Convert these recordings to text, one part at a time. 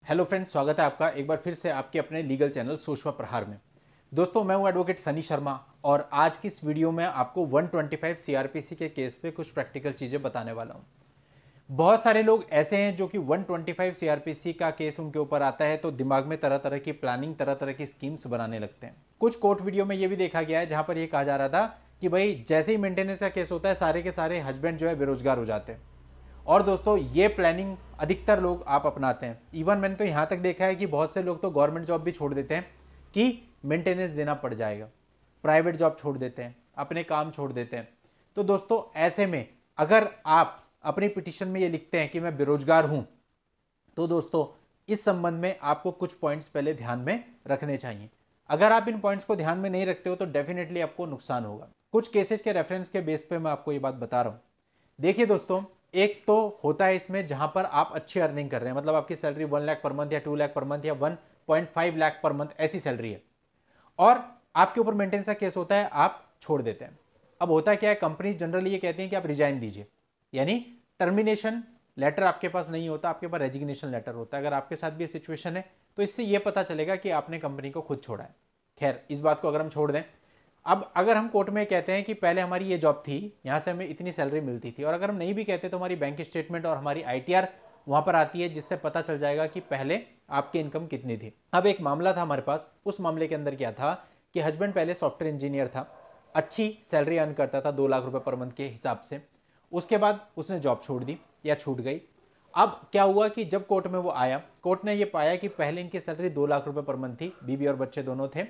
Hello friends, स्वागत है आपका एक बार फिर से आपके अपने लीगल चैनल सूक्ष्म प्रहार में। दोस्तों, मैं हूं एडवोकेट सनी शर्मा और आज की इस वीडियो में आपको 125 सीआरपीसी के केस पे कुछ प्रैक्टिकल चीज़ें बताने वाला हूं। बहुत सारे लोग ऐसे हैं जो कि 125 सीआरपीसी का केस उनके ऊपर आता है तो दिमाग में तरह तरह की प्लानिंग, तरह तरह की स्कीम्स बनाने लगते हैं। कुछ कोर्ट वीडियो में ये भी देखा गया है जहां पर यह कहा जा रहा था कि भाई जैसे ही मेंटेनेंस का केस होता है सारे के सारे हस्बैंड जो है बेरोजगार हो जाते हैं। और दोस्तों, ये प्लानिंग अधिकतर लोग आप अपनाते हैं। इवन मैंने तो यहां तक देखा है कि बहुत से लोग तो गवर्नमेंट जॉब भी छोड़ देते हैं कि मेंटेनेंस देना पड़ जाएगा, प्राइवेट जॉब छोड़ देते हैं, अपने काम छोड़ देते हैं। तो दोस्तों, ऐसे में अगर आप अपनी पिटीशन में ये लिखते हैं कि मैं बेरोजगार हूं, तो दोस्तों इस संबंध में आपको कुछ पॉइंट्स पहले ध्यान में रखने चाहिए। अगर आप इन पॉइंट्स को ध्यान में नहीं रखते हो तो डेफिनेटली आपको नुकसान होगा। कुछ केसेस के रेफरेंस के बेस पे मैं आपको ये बात बता रहा हूं। देखिए दोस्तों, एक तो होता है इसमें जहां पर आप अच्छी अर्निंग कर रहे हैं, मतलब आपकी सैलरी 1 लाख पर मंथ या 2 लाख पर मंथ या 1.5 लाख पर मंथ ऐसी सैलरी है और आपके ऊपर मेंटेनेंस का केस होता है, आप छोड़ देते हैं। अब होता क्या है, कंपनी जनरली ये कहती है कि आप रिजाइन दीजिए, यानी टर्मिनेशन लेटर आपके पास नहीं होता, आपके पास रेजिग्नेशन लेटर होता है। अगर आपके साथ भी सिचुएशन है तो इससे यह पता चलेगा कि आपने कंपनी को खुद छोड़ा है। खैर, इस बात को अगर हम छोड़ दें, अब अगर हम कोर्ट में कहते हैं कि पहले हमारी ये जॉब थी, यहां से हमें इतनी सैलरी मिलती थी, और अगर हम नहीं भी कहते तो हमारी बैंक स्टेटमेंट और हमारी आईटीआर वहां पर आती है जिससे पता चल जाएगा कि पहले आपकी इनकम कितनी थी। अब एक मामला था हमारे पास, उस मामले के अंदर क्या था कि हस्बैंड पहले सॉफ्टवेयर इंजीनियर था, अच्छी सैलरी अर्न करता था 2 लाख रुपए पर मंथ के हिसाब से। उसके बाद उसने जॉब छोड़ दी या छूट गई। अब क्या हुआ कि जब कोर्ट में वो आया, कोर्ट ने ये पाया कि पहले इनकी सैलरी 2 लाख रुपए पर मंथ थी, बीबी और बच्चे दोनों थे।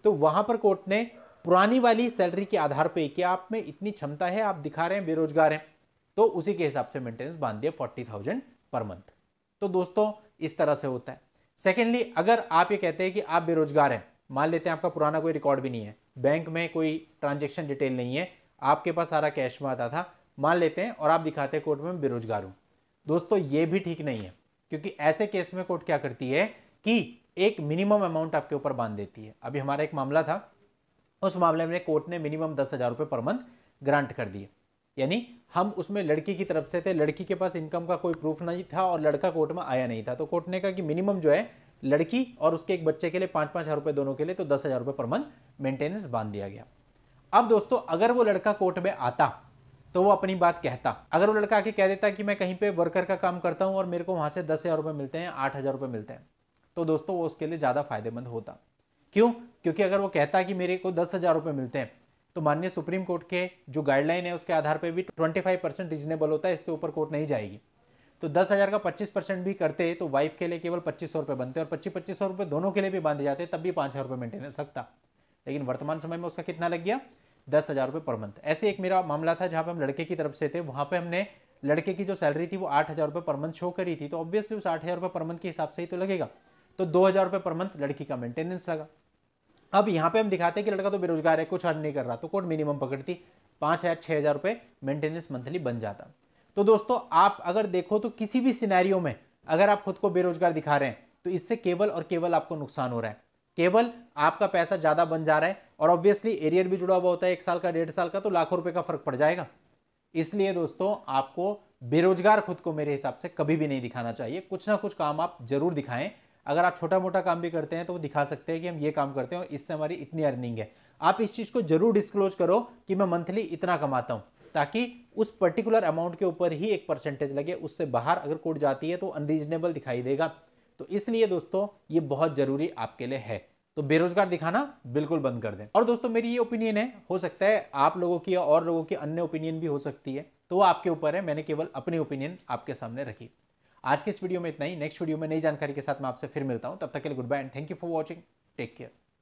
तो वहां पर कोर्ट ने पुरानी वाली सैलरी के आधार पे कि आप में इतनी क्षमता है, आप दिखा रहे हैं बेरोजगार हैं, तो उसी के हिसाब से मेंटेनेंस बांध दिया 40,000 पर मंथ। तो दोस्तों इस तरह से होता है। सेकेंडली, अगर आप ये कहते हैं कि आप बेरोजगार हैं, मान लेते हैं आपका पुराना कोई रिकॉर्ड भी नहीं है, बैंक में कोई ट्रांजेक्शन डिटेल नहीं है, आपके पास सारा कैश में आता था, मान लेते हैं, और आप दिखाते हैं कोर्ट में बेरोजगार हूं, दोस्तों ये भी ठीक नहीं है। क्योंकि ऐसे केस में कोर्ट क्या करती है कि एक मिनिमम अमाउंट आपके ऊपर बांध देती है। अभी हमारा एक मामला था, उस मामले में कोर्ट ने मिनिमम 10,000 रुपए पर मंथ ग्रांट कर दिए। यानी हम उसमें लड़की की तरफ से थे, लड़की के पास इनकम का कोई प्रूफ नहीं था और लड़का कोर्ट में आया नहीं था, तो कोर्ट ने कहा कि मिनिमम जो है लड़की और उसके एक बच्चे के लिए 5-5 हजार रुपए दोनों के लिए, तो 10,000 रुपए पर मंथ मेंटेनेंस बांध दिया गया। अब दोस्तों, अगर वो लड़का कोर्ट में आता तो वो अपनी बात कहता। अगर वो लड़का आके कह देता कि मैं कहीं पे वर्कर का काम करता हूं और मेरे को वहां से 10,000 रुपए मिलते हैं, 8,000 रुपए मिलते हैं, तो दोस्तों वो उसके लिए ज्यादा फायदेमंद होता। क्यों? क्योंकि अगर वो कहता कि मेरे को 10,000 रुपए मिलते हैं, तो माननीय सुप्रीम कोर्ट के जो गाइडलाइन है उसके आधार पर भी 25% रीजनेबल होता है, इससे ऊपर कोर्ट नहीं जाएगी। तो 10,000 का 25% भी करते तो वाइफ के लिए केवल 2,500 रुपए बनते और 25-2500 रुपए दोनों के लिए भी बांधे जाते, तब भी 5,000 रुपए मेंटेनेंस लगता। लेकिन वर्तमान समय में उसका कितना लग गया? 10,000 रुपए पर मंथ। ऐसे एक मेरा मामला था जहां पर हम लड़के की तरफ से थे, वहां पे हमने लड़के की जो सैलरी थी वो 8,000 रुपए पर मंथ शो करी थी, तो ऑब्वियसली उस 8,000 रुपए पर मंथ के हिसाब से ही तो लगेगा। तो 2,000 रुपए पर मंथ लड़की का मेंटेनेंस लगा। अब यहां पे हम दिखाते हैं कि लड़का तो बेरोजगार है, कुछ अर्न नहीं कर रहा, तो कोर्ट मिनिमम पकड़ती, 5,000 6,000 रुपए मेंटेनेंस मंथली बन जाता। तो दोस्तों, आप अगर देखो तो किसी भी सिनेरियो में अगर आप खुद को बेरोजगार दिखा रहे हैं तो इससे केवल और केवल आपको नुकसान हो रहा है, केवल आपका पैसा ज्यादा बन जा रहा है, और ऑब्वियसली एरियर भी जुड़ा हुआ होता है, 1 साल का 1.5 साल का, तो लाखों रुपए का फर्क पड़ जाएगा। इसलिए दोस्तों, आपको बेरोजगार खुद को मेरे हिसाब से कभी भी नहीं दिखाना चाहिए। कुछ ना कुछ काम आप जरूर दिखाएं। अगर आप छोटा मोटा काम भी करते हैं तो वो दिखा सकते हैं कि हम ये काम करते हैं और इससे हमारी इतनी अर्निंग है। आप इस चीज को जरूर डिस्क्लोज करो कि मैं मंथली इतना कमाता हूं, ताकि उस पर्टिकुलर अमाउंट के ऊपर ही एक परसेंटेज लगे, उससे बाहर अगर कोर्ट जाती है तो अनरीजनेबल दिखाई देगा। तो इसलिए दोस्तों ये बहुत जरूरी आपके लिए है। तो बेरोजगार दिखाना बिल्कुल बंद कर दें। और दोस्तों, मेरी ये ओपिनियन है, हो सकता है आप लोगों की और लोगों की अन्य ओपिनियन भी हो सकती है, तो वो आपके ऊपर है। मैंने केवल अपनी ओपिनियन आपके सामने रखी। आज के इस वीडियो में इतना ही। नेक्स्ट वीडियो में नई जानकारी के साथ मैं आपसे फिर मिलता हूं। तब तक के लिए goodbye and thank you for watching. Take care.